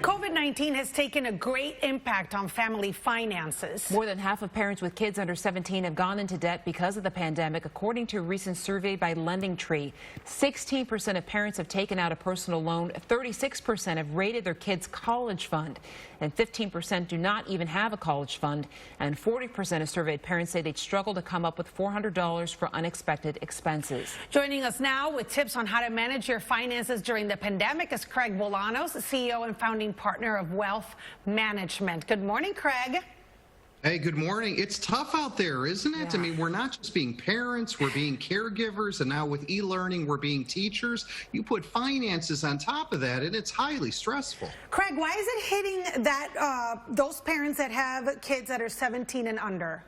COVID-19 has taken a great impact on family finances. More than half of parents with kids under 17 have gone into debt because of the pandemic, according to a recent survey by LendingTree. 16% of parents have taken out a personal loan, 36% have raided their kids' college fund, and 15% do not even have a college fund, and 40% of surveyed parents say they'd struggle to come up with $400 for unexpected expenses. Joining us now with tips on how to manage your finances during the pandemic is Craig Bolanos, CEO and founding partner of Wealth Management. Good morning, Craig. Hey, good morning. It's tough out there, isn't it? Yeah. I mean, we're not just being parents, we're being caregivers, and now with e-learning, we're being teachers. You put finances on top of that, and it's highly stressful. Craig, why is it hitting that those parents that have kids that are 17 and under?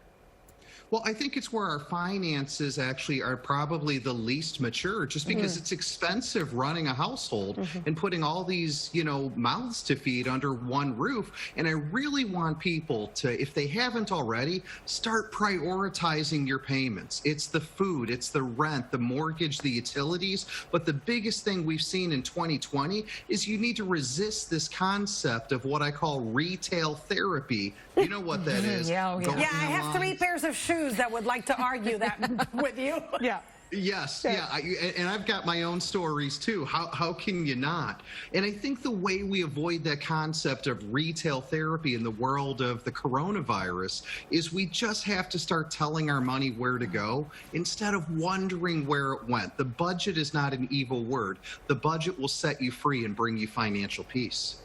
Well, I think it's where our finances actually are probably the least mature, just because it's expensive running a household and putting all these, mouths to feed under one roof. And I really want people to, if they haven't already, start prioritizing your payments. It's the food, it's the rent, the mortgage, the utilities. But the biggest thing we've seen in 2020 is you need to resist this concept of what I call retail therapy. You know what that is? Yeah, I have 3 pairs of shoes that would like to argue that with you. Yeah. Yes, and I've got my own stories too. How can you not? And I think the way we avoid that concept of retail therapy in the world of the coronavirus is we just have to start telling our money where to go instead of wondering where it went. The budget is not an evil word. The budget will set you free and bring you financial peace.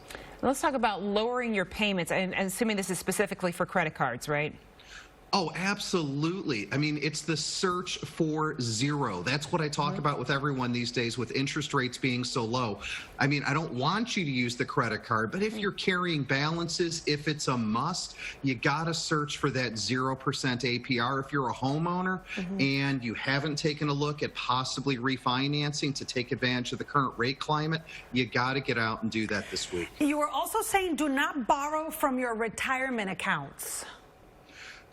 Let's talk about lowering your payments, and assuming this is specifically for credit cards, right? Oh, absolutely. I mean, it's the search for zero. That's what I talk about with everyone these days with interest rates being so low. I mean, I don't want you to use the credit card, but if you're carrying balances, if it's a must, you got to search for that 0% APR. If you're a homeowner and you haven't taken a look at possibly refinancing to take advantage of the current rate climate, you got to get out and do that this week. You were also saying do not borrow from your retirement accounts.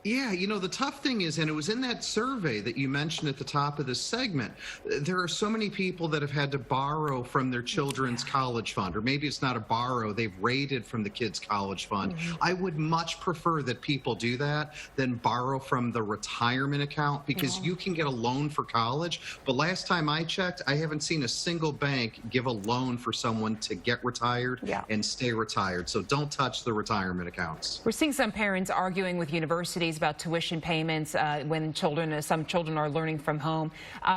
Yeah, the tough thing is, and it was in that survey that you mentioned at the top of this segment, there are so many people that have had to borrow from their children's college fund, or maybe it's not a borrow, they've raided from the kids' college fund. I would much prefer that people do that than borrow from the retirement account, because you can get a loan for college, but last time I checked, I haven't seen a single bank give a loan for someone to get retired and stay retired. So don't touch the retirement accounts. We're seeing some parents arguing with universities about tuition payments when some children are learning from home.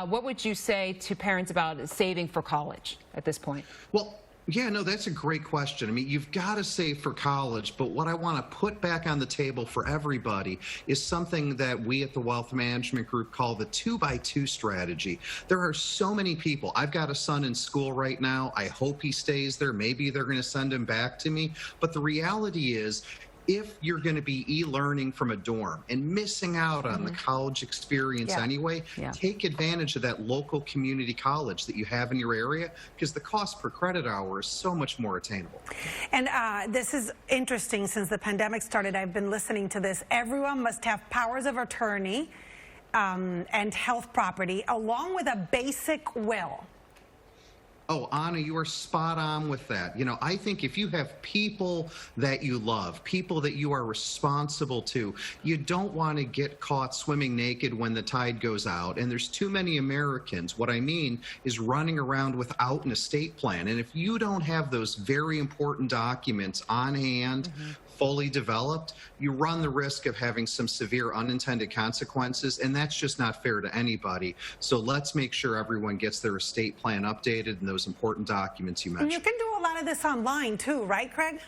What would you say to parents about saving for college at this point? Well, yeah, no, that's a great question. I mean, you've got to save for college, but what I want to put back on the table for everybody is something that we at the Wealth Management Group call the 2x2 strategy. There are so many people. I've got a son in school right now. I hope he stays there. Maybe they're going to send him back to me. But the reality is, if you're going to be e-learning from a dorm and missing out on the college experience anyway, take advantage of that local community college that you have in your area, because the cost per credit hour is so much more attainable. And this is interesting. Since the pandemic started, I've been listening to this. Everyone must have powers of attorney and health property, along with a basic will. Oh, Anna, you are spot on with that. I think if you have people that you love, people that you are responsible to, you don't want to get caught swimming naked when the tide goes out. And there's too many Americans, what I mean is running around without an estate plan. And if you don't have those very important documents on hand, fully developed, you run the risk of having some severe unintended consequences, and that's just not fair to anybody. So let's make sure everyone gets their estate plan updated and those important documents you mentioned. And you can do a lot of this online too, right, Craig?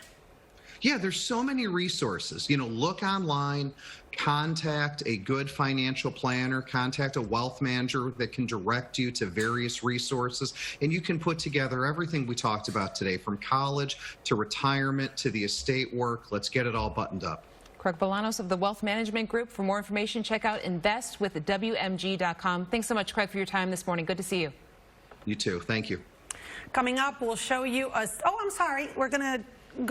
Yeah, there's so many resources. Look online, contact a good financial planner, contact a wealth manager that can direct you to various resources, and you can put together everything we talked about today, from college to retirement to the estate work. Let's get it all buttoned up. Craig Bolanos of the Wealth Management Group. For more information, check out investwithwmg.com. Thanks so much, Craig, for your time this morning. Good to see you. You too. Thank you. Coming up, we'll show you a... Oh, I'm sorry. We're going to